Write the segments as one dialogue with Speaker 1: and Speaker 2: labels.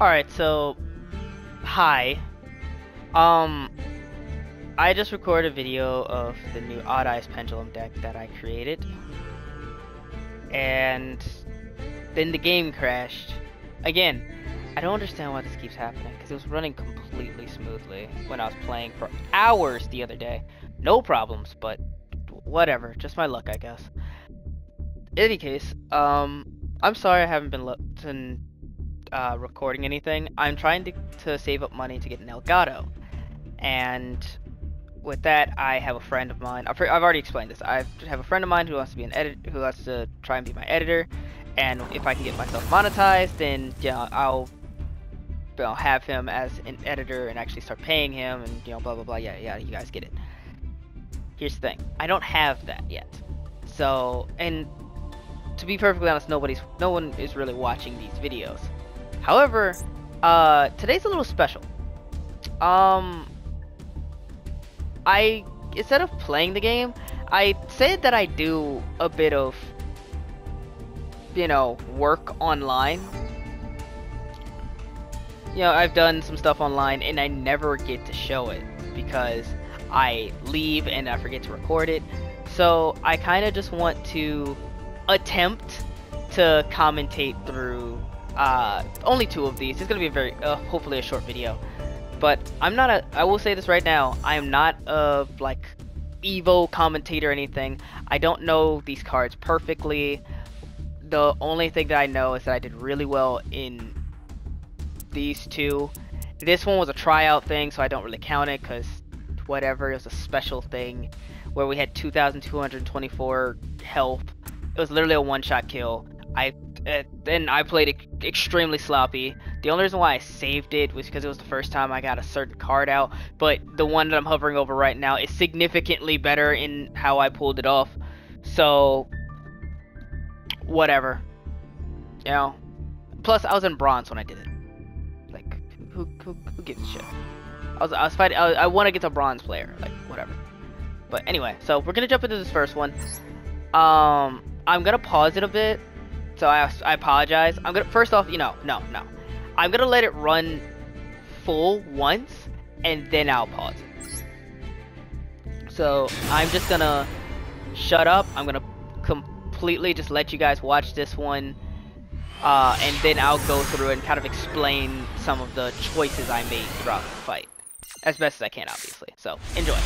Speaker 1: Alright, so hi. Um I just recorded a video of the new Odd Eyes Pendulum deck that I created. And then the game crashed. Again, I don't understand why this keeps happening, because it was running completely smoothly when I was playing for hours the other day. No problems, but whatever, just my luck, I guess. In any case, I'm sorry I haven't been recording anything. I'm trying to save up money to get an Elgato, and with that, I have a friend of mine. I've already explained this. I have a friend of mine who wants to be an edit, who wants to try and be my editor, and if I can get myself monetized, then I'll have him as an editor and actually start paying him, and blah blah blah. Yeah, yeah, you guys get it. Here's the thing: I don't have that yet. So, and to be perfectly honest, no one is really watching these videos. However, today's a little special. I instead of playing the game, I said that I do a bit of work online. I've done some stuff online and I never get to show it because I leave and I forget to record it. So I kind of just want to attempt to commentate through only two of these. It's gonna be a very hopefully a short video. But I will say this right now, I am not a like Evo commentator or anything. I don't know these cards perfectly. The only thing that I know is that I did really well in these two. This one was a tryout thing, so I don't really count it because whatever, it was a special thing where we had 2,224 health. It was literally a one-shot kill. Then I played extremely sloppy. The only reason why I saved it was because it was the first time I got a certain card out, but the one that I'm hovering over right now is significantly better in how I pulled it off. So whatever, Plus, I was in bronze when I did it. Like, who gives a shit? I was fighting. I want to get to bronze player. Like, whatever. But anyway, so we're gonna jump into this first one. I'm gonna pause it a bit. So I apologize. I'm gonna first off, no. I'm gonna let it run full once, and then I'll pause it. So I'm just gonna shut up. I'm gonna completely just let you guys watch this one, and then I'll go through and kind of explain some of the choices I made throughout the fight, as best as I can, obviously. So enjoy.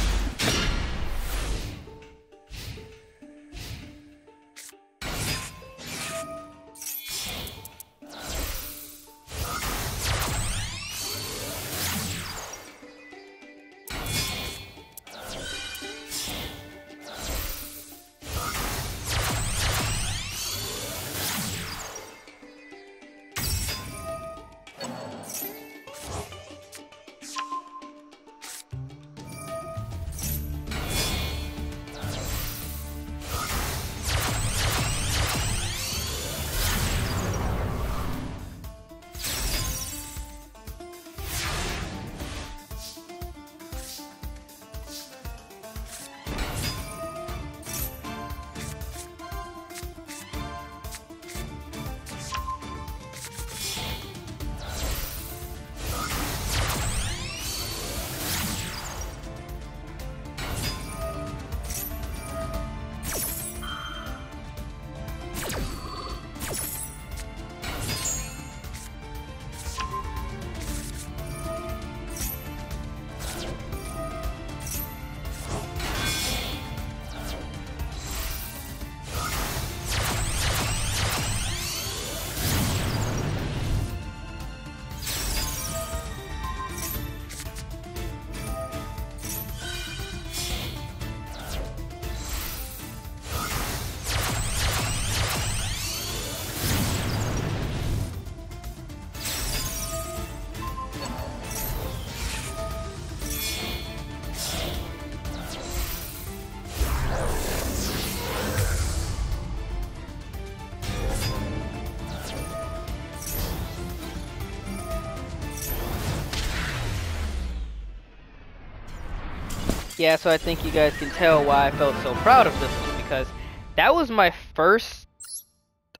Speaker 1: Yeah, so I think you guys can tell why I felt so proud of this one, because that was my first,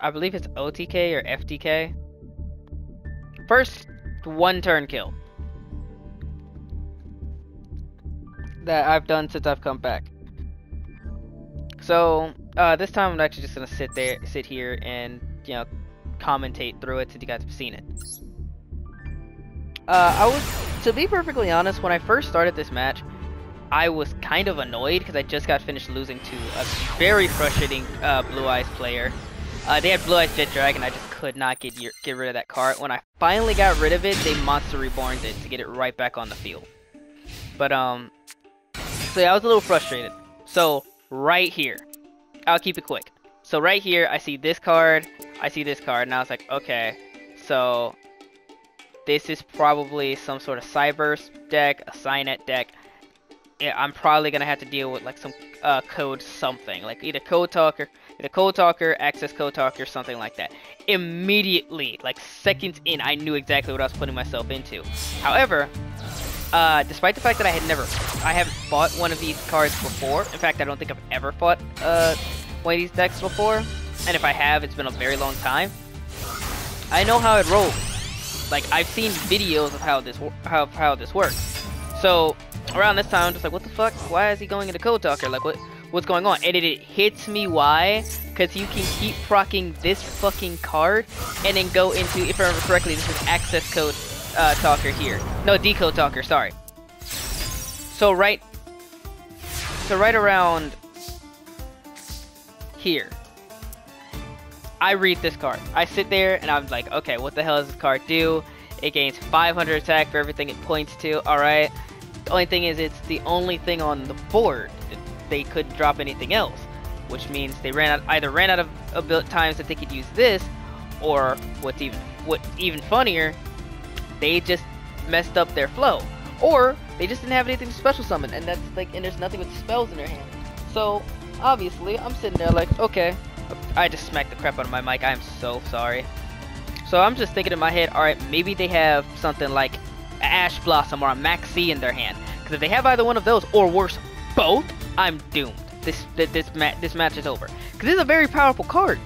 Speaker 1: I believe it's OTK or FTK. First one turn kill that I've done since I've come back. So this time I'm actually just gonna sit here, and commentate through it since you guys have seen it. To be perfectly honest, when I first started this match, I was kind of annoyed because I just got finished losing to a very frustrating Blue Eyes player. They had Blue Eyes Jet Dragon. I just could not get rid of that card. When I finally got rid of it, they Monster Reborned it to get it right back on the field. But so yeah, I was a little frustrated. So right here, I'll keep it quick. So right here, I see this card, I see this card, and I was like, okay, so this is probably some sort of Cyburst deck, a Cynet deck. Yeah, I'm probably gonna have to deal with like some code something, like either Code Talker, Access Code Talker, something like that. Immediately, like seconds in, I knew exactly what I was putting myself into. However, despite the fact that I haven't fought one of these cards before. In fact, I don't think I've ever fought one of these decks before, and if I have, it's been a very long time. I know how it rolls. Like, I've seen videos of how this works. So around this time, I'm just like, what the fuck? Why is he going into Code Talker? Like, what's going on? And it hits me why, because you can keep proccing this fucking card and then go into, if I remember correctly, this is Access Code Talker here. No, Decode Talker, sorry. So right around here, I read this card. I sit there and I'm like, okay, what the hell does this card do? It gains 500 attack for everything it points to. Alright. The only thing is, it's the only thing on the board. They couldn't drop anything else, which means they either ran out of times that they could use this, or what's even funnier, they just messed up their flow, or they just didn't have anything to special summon, and there's nothing with spells in their hand. So obviously, I'm sitting there like, okay. I just smacked the crap out of my mic. I am so sorry. So I'm just thinking in my head, alright, maybe they have something like Ash Blossom or a Maxi in their hand. Because if they have either one of those, or worse, both, I'm doomed. This match is over. Because this is a very powerful card.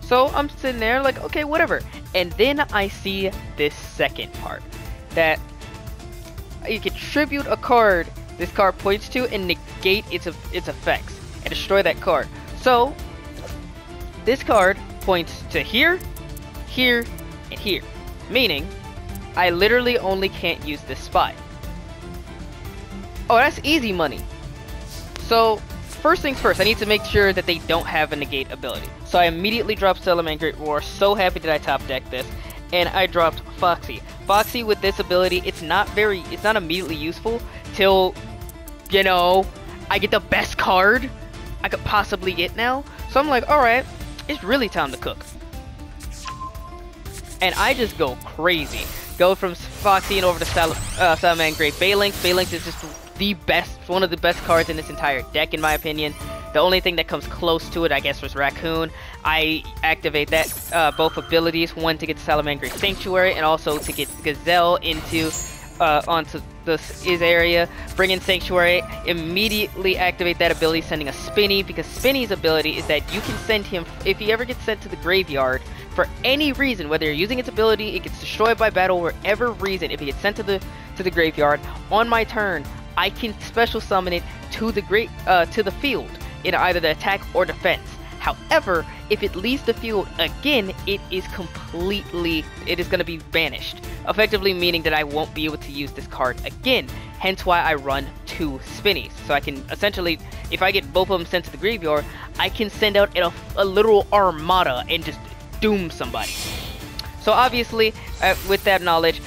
Speaker 1: So I'm sitting there like, okay, whatever. And then I see this second part. That you can tribute a card this card points to and negate its effects. And destroy that card. So this card points to here, here, and here. Meaning, I literally only can't use this spot. Oh, that's easy money. So, first things first, I need to make sure that they don't have a negate ability. So I immediately dropped Salamangreat Great Roar. So happy that I top decked this. And I dropped Foxy. Foxy with this ability, it's not immediately useful till, I get the best card I could possibly get now. So I'm like, alright, it's really time to cook. And I just go crazy. Go from Foxy and over to Salamangreat Great Baylink. Baylink is just one of the best cards in this entire deck, in my opinion. The only thing that comes close to it, I guess, was Raccoon. I activate that both abilities, one to get Salamangreat Sanctuary, and also to get Gazelle onto his area. Bring in Sanctuary, immediately activate that ability, sending a Spinny, because Spinny's ability is that you can send him, if he ever gets sent to the graveyard, for any reason, whether you're using its ability, it gets destroyed by battle, whatever reason, if it gets sent to the graveyard, on my turn, I can special summon it to the field in either the attack or defense. However, if it leaves the field again, it is going to be banished, effectively meaning that I won't be able to use this card again. Hence why I run 2 Spinnies. So I can essentially, if I get both of them sent to the graveyard, I can send out a literal armada and just doom somebody. So obviously, with that knowledge,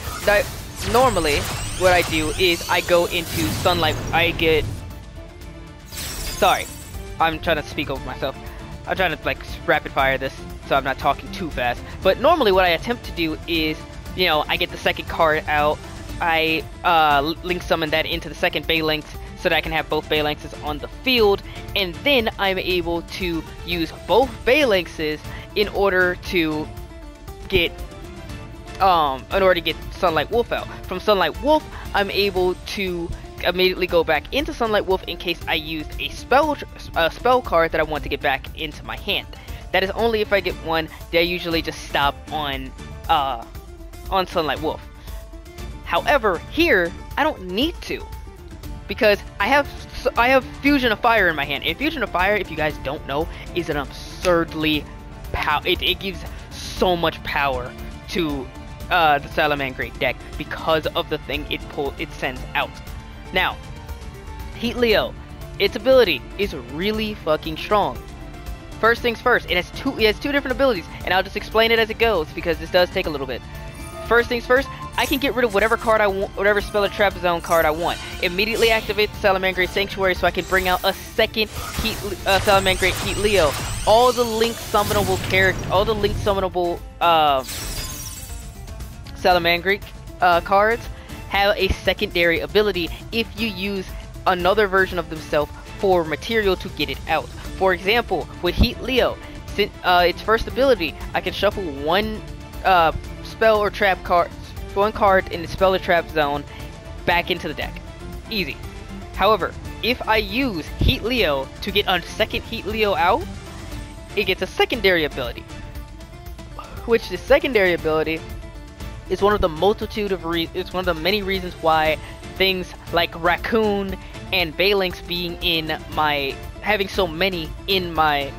Speaker 1: normally what I do is I go into Sunlight. Sorry, I'm trying to speak over myself. I'm trying to rapid fire this so I'm not talking too fast. But normally what I attempt to do is, I get the second card out, I link summon that into the second Baylink so that I can have both Baylinks on the field, and then I'm able to use both Baylinks in order to get Sunlight Wolf out. From Sunlight Wolf, I'm able to immediately go back into Sunlight Wolf in case I used a spell card that I want to get back into my hand. That is only if I get one. They usually just stop on Sunlight Wolf. However, here I don't need to, because I have Fusion of Fire in my hand. And Fusion of Fire, if you guys don't know, is an absurdly it gives so much power to the Salamangreat deck because of the thing it sends out. Now, Heat Leo, its ability is really fucking strong. First things first, it has two different abilities, and I'll just explain it as it goes because this does take a little bit. First things first, I can get rid of whatever card I want, whatever Spell or Trap Zone card I want. Immediately activate the Salamangreat Sanctuary so I can bring out a second Salamangreat Heat Leo. All the linked summonable Salamangreat cards have a secondary ability if you use another version of themselves for material to get it out. For example, with Heat Leo, since its first ability, I can shuffle one spell or trap card, one card in the spell or trap zone back into the deck. Easy. However, if I use Heat Leo to get a second Heat Leo out, it gets a secondary ability. Which the secondary ability is one of the it's one of the many reasons why things like Raccoon and Balinks being in my having so many in my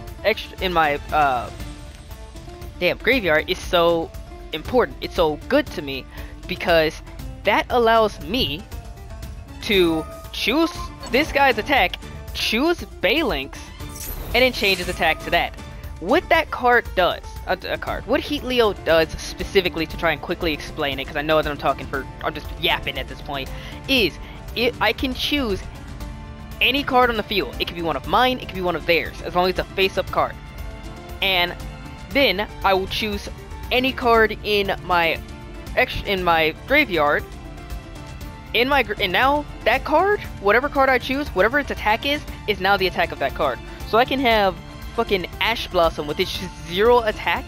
Speaker 1: graveyard is so important. It's so good to me because that allows me to choose this guy's attack, choose Balinks, and then change his attack to that. What that card does, what Heat Leo does specifically, to try and quickly explain it, because I know that I'm just yapping at this point, is I can choose any card on the field. It could be one of mine, it could be one of theirs, as long as it's a face-up card. And then I will choose any card in my graveyard. And now that card, whatever card I choose, whatever its attack is now the attack of that card. So I can have fucking Ash Blossom with its 0 attack.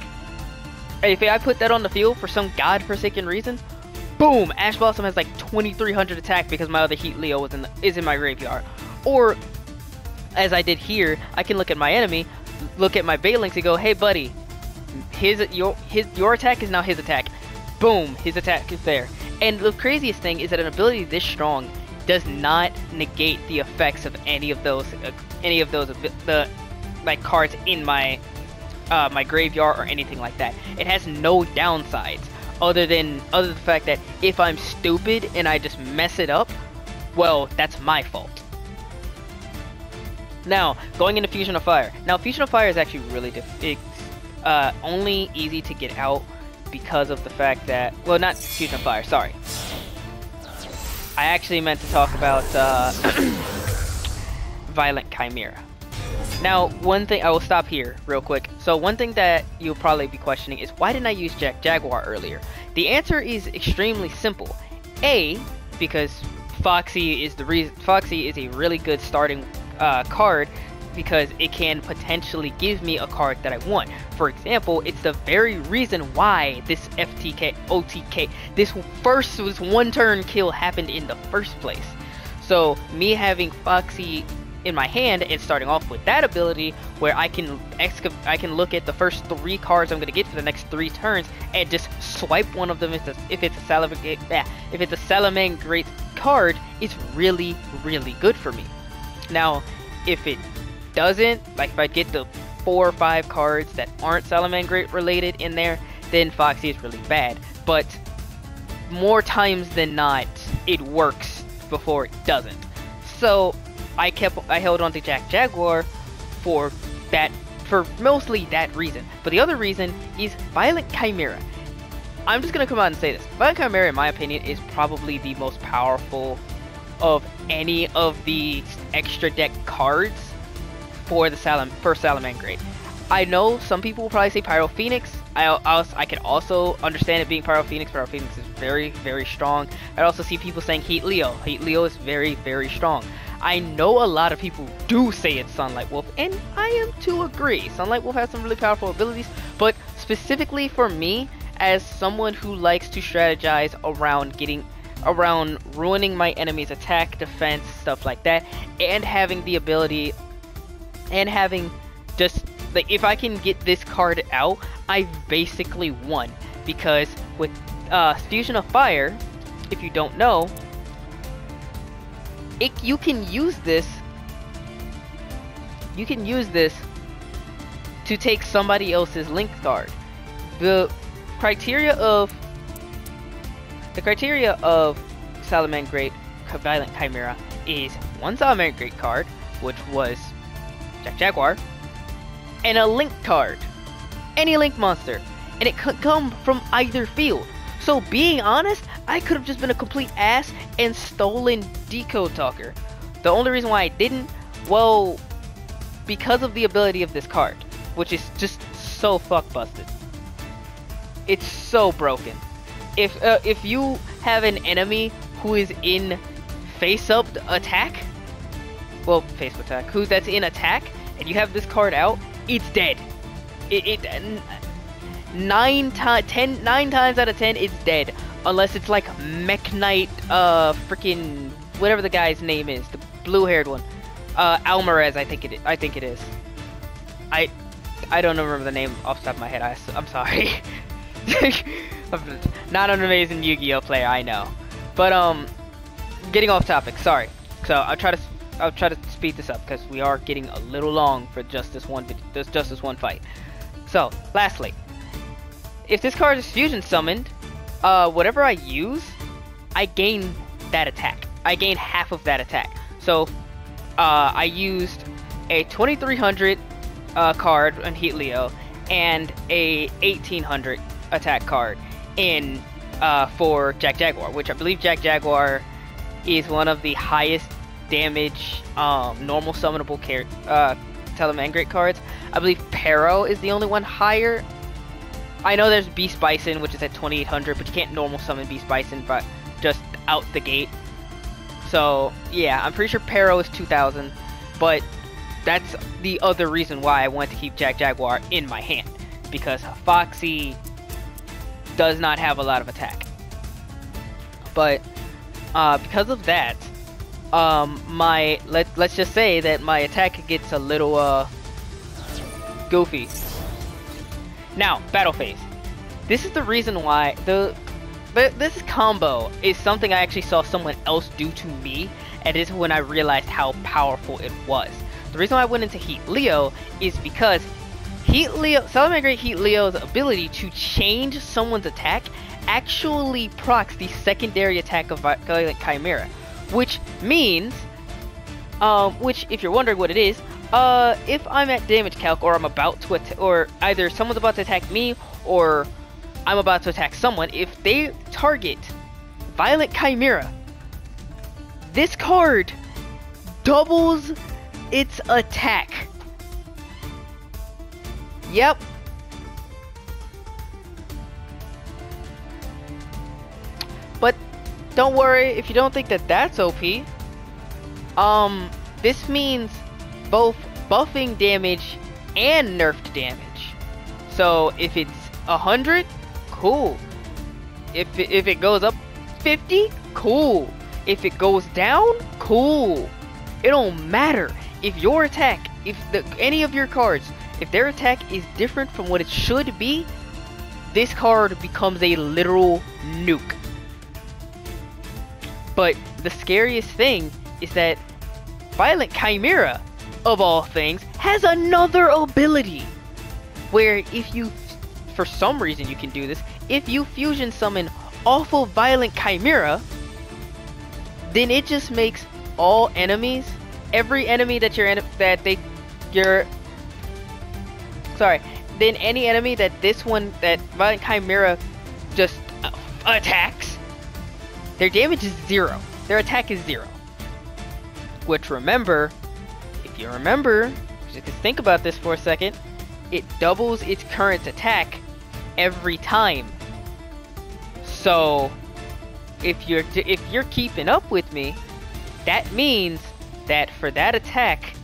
Speaker 1: And if I put that on the field for some godforsaken reason, boom, Ash Blossom has like 2300 attack because my other Heat Leo is in my graveyard. Or, as I did here, I can look at my enemy, look at my Balinks and go, hey buddy, your attack is now his attack. Boom, his attack is there. And the craziest thing is that an ability this strong does not negate the effects of any of those like cards in my my graveyard or anything like that. It has no downsides other than the fact that if I'm stupid and I just mess it up, well, that's my fault. Now, going into Fusion of Fire. Now, Fusion of Fire is actually really it's only easy to get out because of the fact that, well, not Fusion of Fire, sorry. I actually meant to talk about Violent Chimera. Now, one thing, I will stop here real quick. So one thing that you'll probably be questioning is, why didn't I use Jaguar earlier? The answer is extremely simple. A, because Foxy is a really good starting card, because it can potentially give me a card that I want. For example, it's the very reason why this OTK, this one turn kill happened in the first place. So me having Foxy in my hand and starting off with that ability, where I can look at the first 3 cards I'm gonna get for the next 3 turns and just swipe one of them if it's a Salamangreat card, is really, really good for me. Now, if it doesn't, like if I get the 4 or 5 cards that aren't Salamangreat related in there, then Foxy is really bad. But more times than not, it works before it doesn't. So I held on to Jaguar for mostly that reason. But the other reason is Violent Chimera. I'm just gonna come out and say this. Violent Chimera, in my opinion, is probably the most powerful of any of the extra deck cards for Salamangreat. I know some people will probably say Pyro Phoenix. I can also understand it being Pyro Phoenix. Pyro Phoenix is very, very strong. I also see people saying Heat Leo. Heat Leo is very, very strong. I know a lot of people do say it's Sunlight Wolf, and I am to agree. Sunlight Wolf has some really powerful abilities, but specifically for me, as someone who likes to strategize around ruining my enemy's attack, defense, stuff like that, and having the ability, and having just, like, if I can get this card out, I basically won. Because with Fusion of Fire, if you don't know, you can use this. You can use this to take somebody else's link card. The criteria of Salamangreat Violent Chimera is one Salamangreat card, which was Jack Jaguar, and a link card, any link monster, and it could come from either field. So being honest, I could have just been a complete ass and stolen Decode Talker. The only reason why I didn't, well, because of the ability of this card, which is just so fuck busted. It's so broken. If you have an enemy who is in face-up attack, well, face-up attack, that's in attack, and you have this card out, it's dead. Nine times out of 10, it's dead. Unless it's like Mech Knight, freaking whatever the guy's name is, the blue-haired one, Almarez, I think it is. I don't remember the name off the top of my head. I'm sorry. I'm not an amazing Yu-Gi-Oh player, I know. But getting off topic. Sorry. So I'll try to speed this up because we are getting a little long for just this one fight. So lastly, if this card is fusion summoned, whatever I use, I gain that attack. I gain half of that attack. So I used a 2300 card on Heat Leo and a 1800 attack card in for Jack Jaguar, which I believe Jack Jaguar is one of the highest damage normal summonable Salamangreat cards. I believe Pero is the only one higher. I know there's Beast Bison, which is at 2800, but you can't normal summon Beast Bison but just out the gate. So yeah, I'm pretty sure Pero is 2000, but that's the other reason why I want to keep Jack Jaguar in my hand, because Foxy does not have a lot of attack. But because of that, let's just say that my attack gets a little goofy. Now, battle phase. This is the reason why this combo is something I actually saw someone else do to me, and this is when I realized how powerful it was. The reason why I went into Heat Leo is because Salamangreat Heat Leo's ability to change someone's attack actually procs the secondary attack of Violent Chimera, which means, which if you're wondering what it is, if I'm at damage calc or I'm about to or either someone's about to attack me or I'm about to attack someone, if they target Violent Chimera, this card doubles its attack. Yep. But don't worry if you don't think that that's OP. This means both buffing damage and nerfed damage. So if it's 100, cool. If it goes up 50, cool. If it goes down, cool. It don't matter. If your attack, any of your cards, if their attack is different from what it should be, this card becomes a literal nuke. But the scariest thing is that Violent Chimera, of all things, has another ability where if you, for some reason you can do this, if you fusion summon off of Violent Chimera, then it just makes all enemies, every enemy that then any enemy that Violent Chimera just attacks, their damage is 0. Their attack is 0. Which, remember, if you remember, just think about this for a second, it doubles its current attack every time. So if you're keeping up with me, that means that for that attack,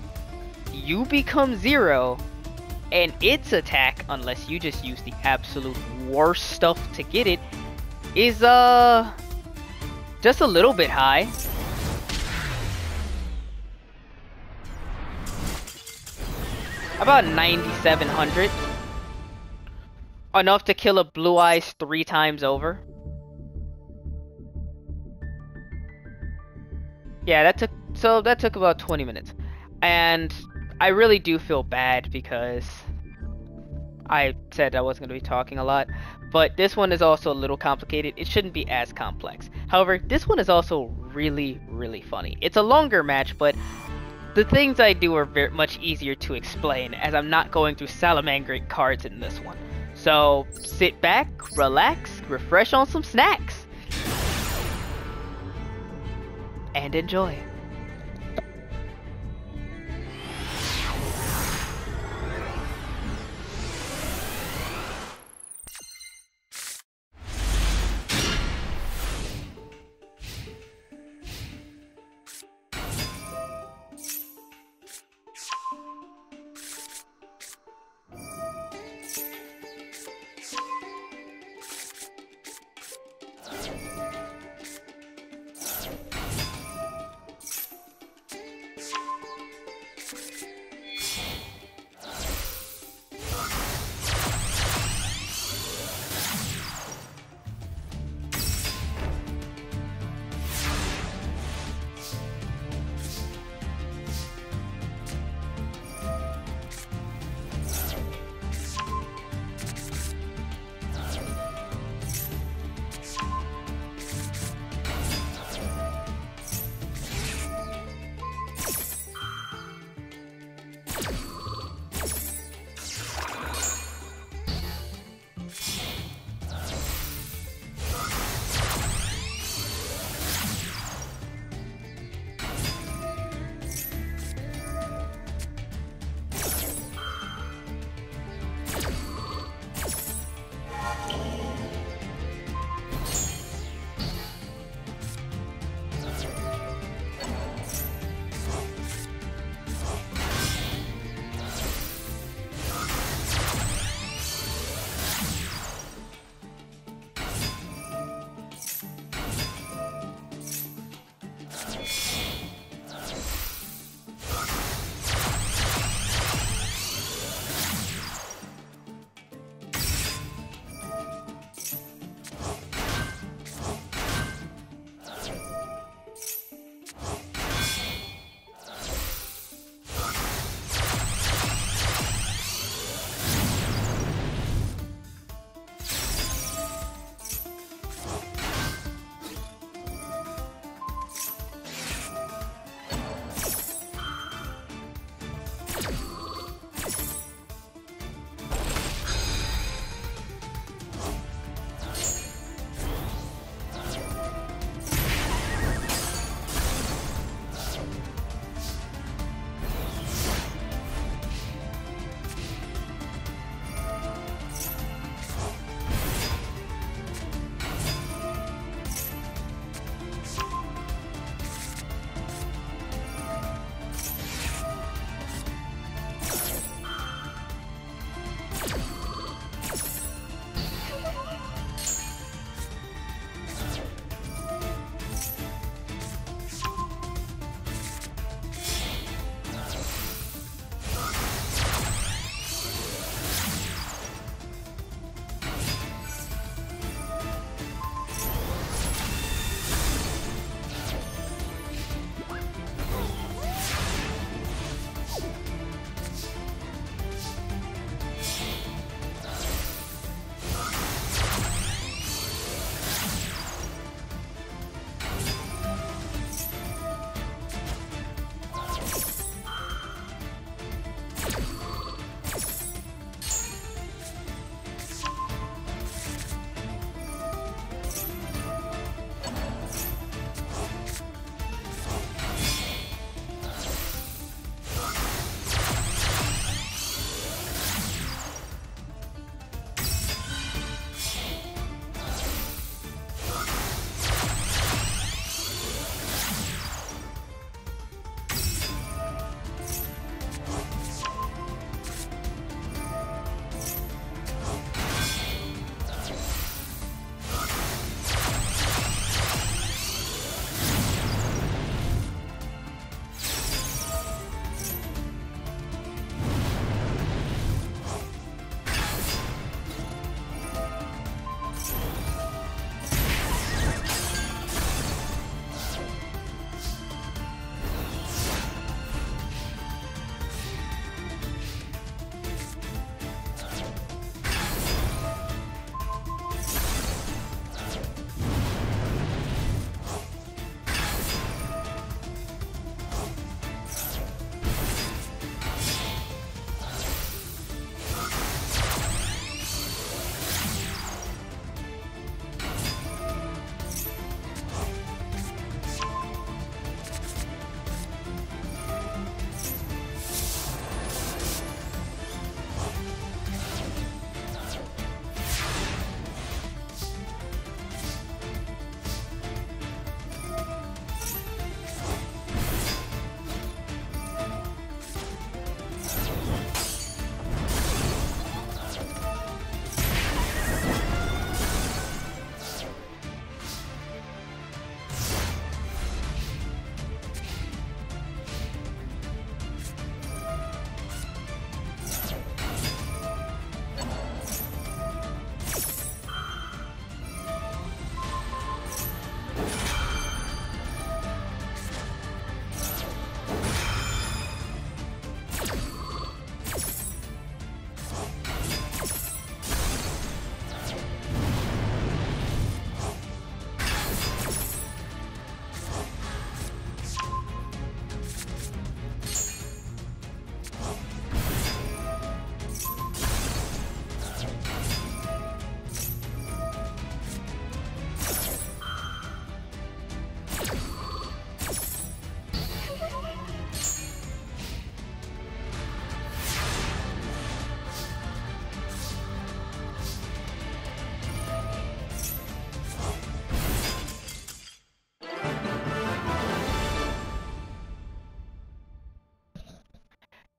Speaker 1: you become 0, and its attack, unless you just use the absolute worst stuff to get it, is just a little bit high. About 9,700. Enough to kill a Blue Eyes 3 times over. Yeah, that took about 20 minutes. And I really do feel bad because I said I wasn't going to be talking a lot, but this one is also a little complicated. It shouldn't be as complex. However, this one is also really, really funny. It's a longer match, but the things I do are very much easier to explain as I'm not going through salamangreat cards in this one. So sit back, relax, refresh on some snacks, and enjoy.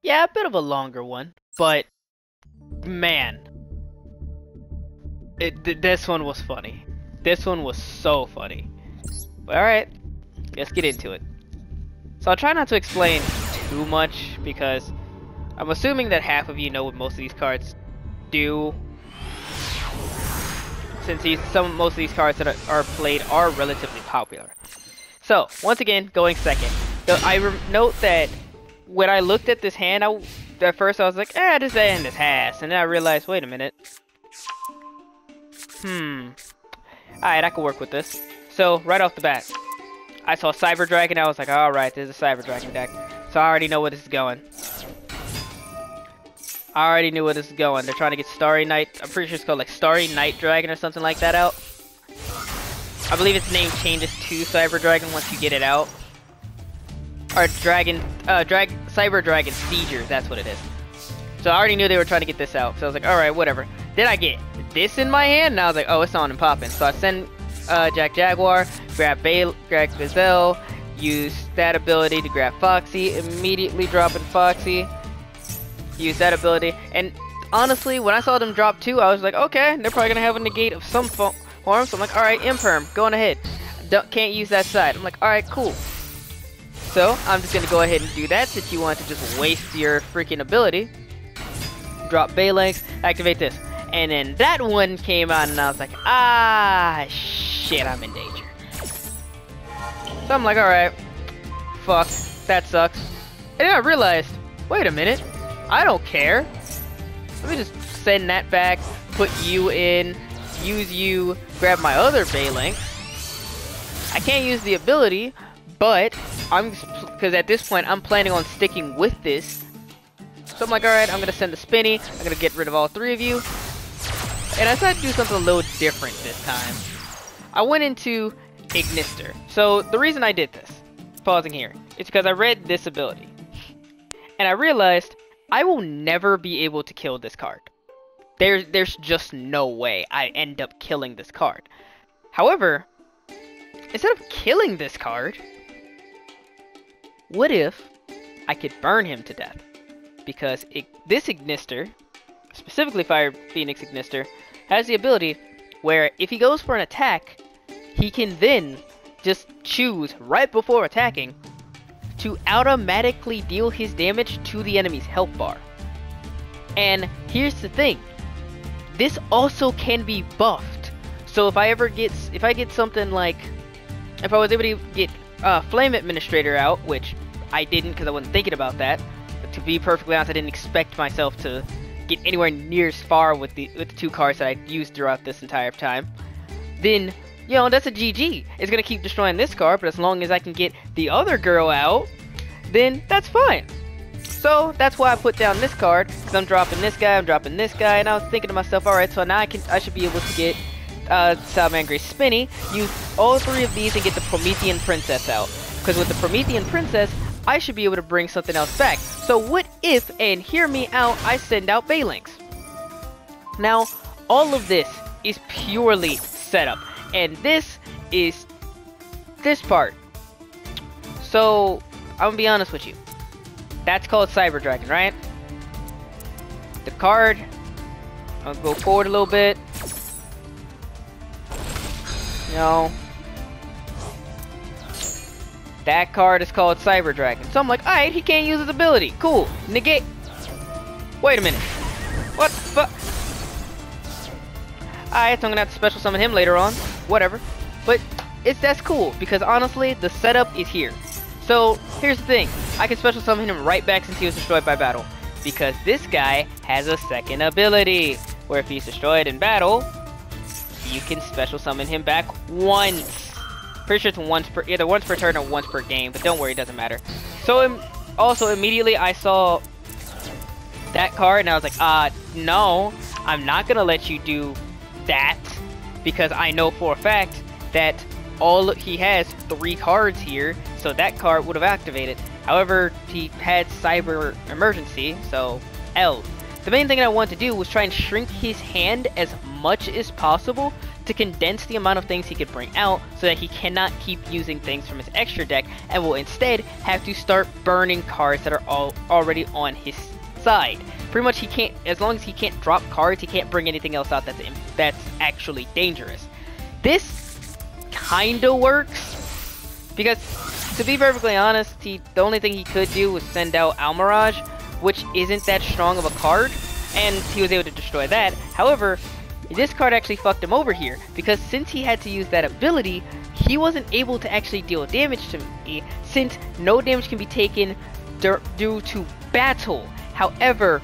Speaker 1: Yeah, a bit of a longer one, but man, this one was funny. This one was so funny. But alright, let's get into it. So I'll try not to explain too much because I'm assuming that half of you know what most of these cards do. Since most of these cards that are played are relatively popular. So, once again, going second. Note that when I looked at this hand, at first I was like, this hand is ass. And then I realized, wait a minute. Alright, I can work with this. So, right off the bat, I saw Cyber Dragon, I was like, alright, there's a Cyber Dragon deck. So I already know where this is going. I already knew where this is going. They're trying to get Starry Night. I'm pretty sure it's called like Starry Night Dragon or something like that out. I believe its name changes to Cyber Dragon once you get it out. Or Cyber Dragon Siegers, that's what it is. So I already knew they were trying to get this out. So I was like, alright, whatever. Then I get this in my hand, and I was like, oh, it's on and popping. So I send Jack Jaguar, grab Gazelle, use that ability to grab Foxy, immediately dropping Foxy. Use that ability, and honestly, when I saw them drop 2, I was like, okay, they're probably gonna have a negate of some form, so I'm like, alright, Imperm, going ahead. Can't use that side. I'm like, alright, cool. So, I'm just gonna go ahead and do that since you want to just waste your freaking ability. Drop Phalanx, activate this. And then that one came out, and I was like, shit, I'm in danger. So I'm like, alright, fuck, that sucks. And then I realized, wait a minute. I don't care. Let me just send that back, put you in, use you, grab my other Phalanx. I can't use the ability, but because at this point I'm planning on sticking with this. So I'm like, alright, I'm gonna send the Spinny, I'm gonna get rid of all 3 of you. And I decided to do something a little different this time. I went into Ignister. So the reason I did this, pausing here, is because I read this ability. And I realized I will never be able to kill this card. There's just no way I end up killing this card. However, instead of killing this card, what if I could burn him to death? Because this Ignister, specifically Fire Phoenix Ignister, has the ability where if he goes for an attack, he can then just choose right before attacking to automatically deal his damage to the enemy's health bar. And here's the thing, this also can be buffed. So if I get something like, if I was able to get Flame Administrator out, which I didn't because I wasn't thinking about that. But to be perfectly honest, I didn't expect myself to get anywhere near as far with the 2 cards that I used throughout this entire time. Then, that's a GG. It's gonna keep destroying this card, but as long as I can get the other girl out, then that's fine. So that's why I put down this card, because I'm dropping this guy, and I was thinking to myself, alright, so now I should be able to get Salamangre's Spinny, use all 3 of these and get the Promethean Princess out. Because with the Promethean Princess, I should be able to bring something else back. So what if, and hear me out, I send out Phalanx? Now, all of this is purely setup. And this is this part. So, I'm gonna be honest with you. That's called Cyber Dragon, right? The card, I'll go forward a little bit. That card is called Cyber Dragon. So I'm like, alright, he can't use his ability. Cool. Negate. Wait a minute. What the fuck? Alright, so I'm gonna have to special summon him later on. Whatever. But that's cool, because honestly, the setup is here. So, here's the thing. I can special summon him right back since he was destroyed by battle. Because this guy has a second ability, where if he's destroyed in battle, you can special summon him back once. Pretty sure it's either once per turn or once per game, but don't worry, it doesn't matter. So, also, immediately I saw that card, and I was like, no, I'm not gonna let you do that, because I know for a fact that he has 3 cards here, so that card would have activated. However, he had Cyber Emergency, so L. The main thing I wanted to do was try and shrink his hand as much as possible to condense the amount of things he could bring out so that he cannot keep using things from his extra deck and will instead have to start burning cards that are already on his side. Pretty much he can't, as long as he can't drop cards, he can't bring anything else out that's actually dangerous. This kinda works, because to be perfectly honest, the only thing he could do was send out Almirage, which isn't that strong of a card, and he was able to destroy that. However, this card actually fucked him over here, because since he had to use that ability, he wasn't able to actually deal damage to me, since no damage can be taken due to battle. However,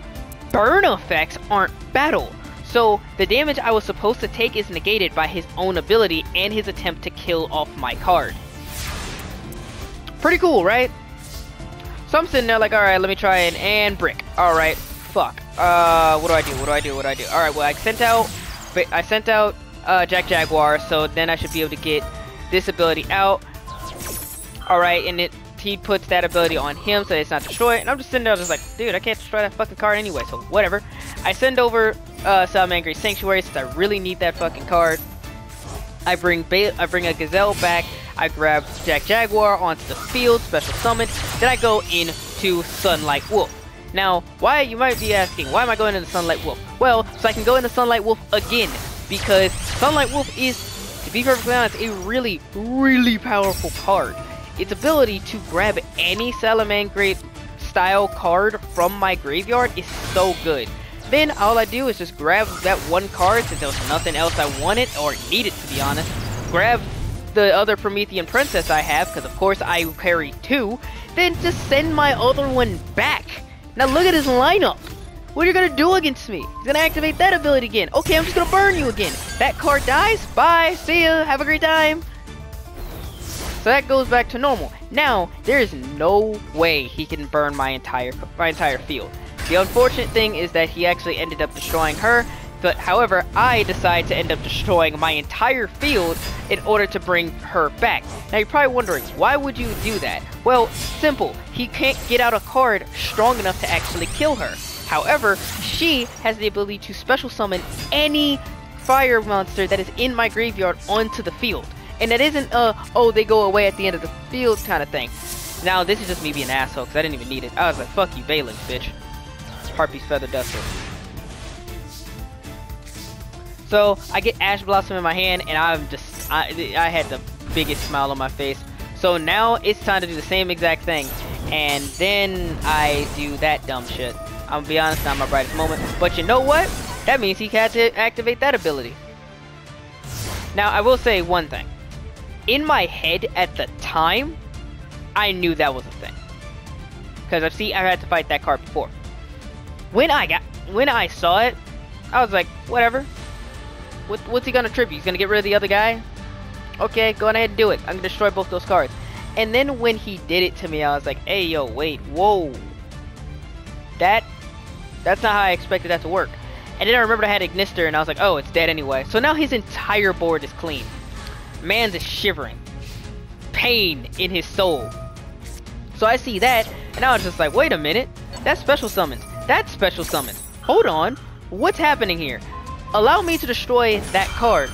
Speaker 1: burn effects aren't battle, so the damage I was supposed to take is negated by his own ability and his attempt to kill off my card. Pretty cool, right? So I'm sitting there like, alright, let me try it, and brick. Alright, fuck. What do I do? Alright, well, I sent out Jack Jaguar, so then I should be able to get this ability out. Alright, and he puts that ability on him so it's not destroyed, and I'm just sitting there just like, dude, I can't destroy that fucking card anyway, so whatever. I send over Salamangreat Sanctuary since I really need that fucking card. I bring a Gazelle back, I grab Jack Jaguar onto the field, special summon, then I go into Sunlight Wolf. Now, you might be asking, why am I going into Sunlight Wolf? Well, so I can go into Sunlight Wolf again, because Sunlight Wolf is, to be perfectly honest, a really, really powerful card. Its ability to grab any Salamangreat style card from my graveyard is so good. Then all I do is just grab that one card, since there was nothing else I wanted or needed, to be honest. Grab the other Promethean Princess I have, because of course I carry two. Then just send my other one back. Now look at his lineup. What are you gonna do against me? He's gonna activate that ability again. Okay, I'm just gonna burn you again. That card dies. Bye. See ya. Have a great time. So that goes back to normal. Now there is no way he can burn my entire field. The unfortunate thing is that he actually ended up destroying her, but however, I decide to end up destroying my entire field in order to bring her back. Now you're probably wondering, why would you do that? Well, simple. He can't get out a card strong enough to actually kill her. However, she has the ability to special summon any fire monster that is in my graveyard onto the field. And that isn't oh, they go away at the end of the field kind of thing. Now this is just me being an asshole, because I didn't even need it. I was like, fuck you, Balin, bitch. Harpy's Feather Duster. So I get Ash Blossom in my hand, and I had the biggest smile on my face. So now it's time to do the same exact thing, and then I do that dumb shit. I'm gonna be honest, not my brightest moment, but you know what? That means he had to activate that ability. Now I will say one thing. In my head at the time, I knew that was a thing, because I've had to fight that card before. When I saw it, I was like, whatever. What's he gonna tribute? He's gonna get rid of the other guy? Okay, go ahead and do it. I'm gonna destroy both those cards. And then when he did it to me, I was like, hey, yo, wait, whoa. That's not how I expected that to work. And then I remembered I had Ignister, and I was like, oh, it's dead anyway. So now his entire board is clean. Man's is shivering. Pain in his soul. So I see that, and I was just like, wait a minute. That's special summons. That's special summons. Hold on. What's happening here? Allow me to destroy that card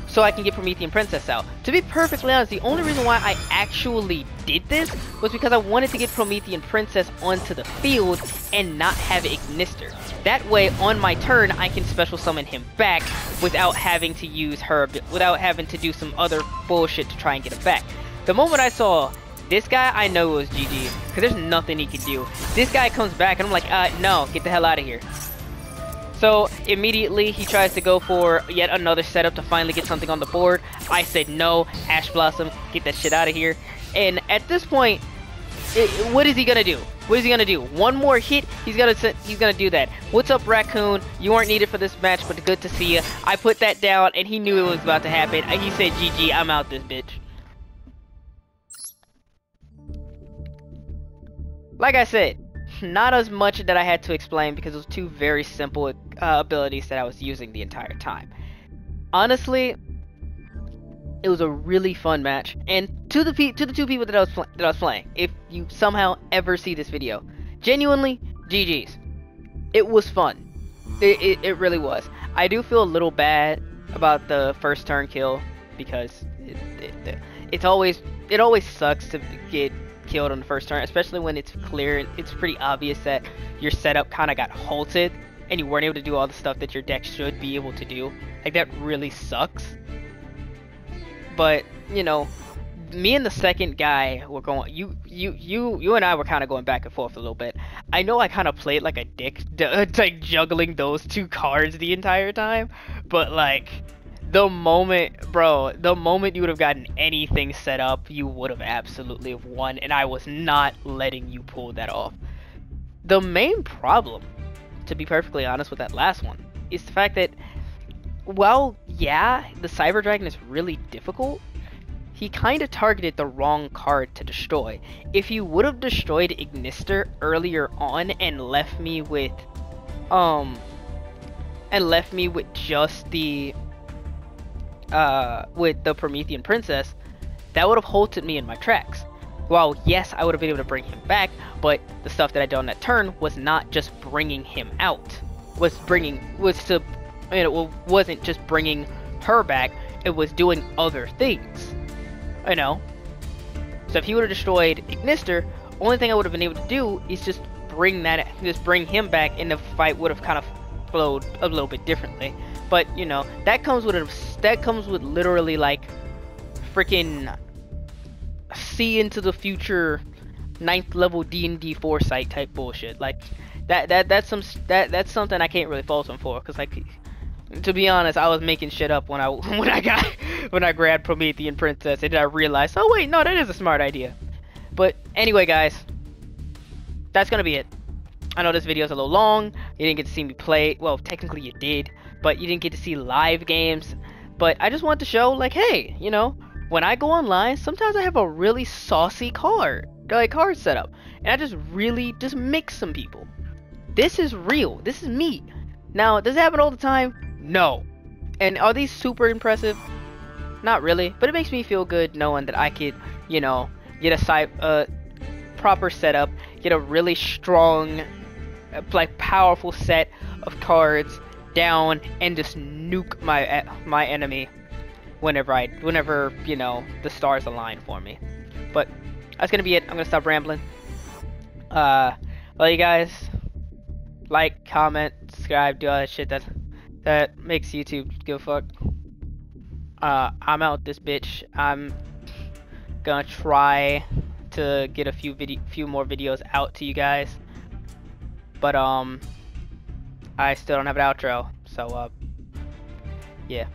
Speaker 1: so I can get Promethean Princess out. To be perfectly honest, the only reason why I actually did this was because I wanted to get Promethean Princess onto the field and not have Ignister. That way, on my turn, I can special summon him back without having to use her, without having to do some other bullshit to try and get him back. The moment I saw this guy, I know it was GG, because there's nothing he can do. This guy comes back, and I'm like, no, get the hell out of here. So immediately he tries to go for yet another setup to finally get something on the board. I said no, Ash Blossom, get that shit out of here. And at this point, what is he gonna do? What is he gonna do? One more hit, he's gonna do that. What's up, Raccoon? You weren't needed for this match, but good to see you. I put that down, and he knew it was about to happen. He said, GG, I'm out this bitch. Like I said, not as much that I had to explain because it was two very simple abilities that I was using the entire time. Honestly, it was a really fun match, and to the two people that I was playing, if you somehow ever see this video, genuinely, GG's. It was fun. It really was. I do feel a little bad about the first turn kill because it's always it always sucks to get killed on the first turn, especially when it's clear and it's pretty obvious that your setup kind of got halted and you weren't able to do all the stuff that your deck should be able to do. Like, that really sucks. But you know, me and the second guy were going. You and I were kind of going back and forth a little bit. I know I kind of played like a dick, like juggling those two cards the entire time. But like, the moment you would have gotten anything set up, you would have absolutely have won, and I was not letting you pull that off. The main problem, to be perfectly honest with that last one, is the fact that, well, yeah, the Cyber Dragon is really difficult. He kind of targeted the wrong card to destroy. If you would have destroyed Ignister earlier on and left me with just the with the Promethean Princess, that would have halted me in my tracks. While yes, I would have been able to bring him back, but the stuff that I did on that turn was not just bringing him out. It wasn't just bringing her back. It was doing other things. You know. So if he would have destroyed Ignister, only thing I would have been able to do is just bring him back, and the fight would have kind of flowed a little bit differently. But you know, that comes with literally like freaking see into the future 9th level D&D foresight type bullshit. Like that's something I can't really fault him for, because like, to be honest, I was making shit up when I grabbed Promethean Princess, and I realized, oh wait, no, that is a smart idea. But anyway, guys, that's gonna be it. I know this video is a little long. You didn't get to see me play. Well, technically you did, but you didn't get to see live games. But I just wanted to show, like, hey, you know, when I go online, sometimes I have a really saucy card setup, and I just mix some people. This is real. This is me. Now, does it happen all the time? No. And are these super impressive? Not really, but it makes me feel good knowing that I could, you know, get a proper setup, get a really strong, like, powerful set of cards down, and just nuke my enemy whenever you know, the stars align for me. But that's gonna be it. I'm gonna stop rambling. Love you guys. Like, comment, subscribe, do all that shit that makes YouTube give a fuck. I'm out this bitch. I'm gonna try to get a few more videos out to you guys, but I still don't have an outro, so yeah.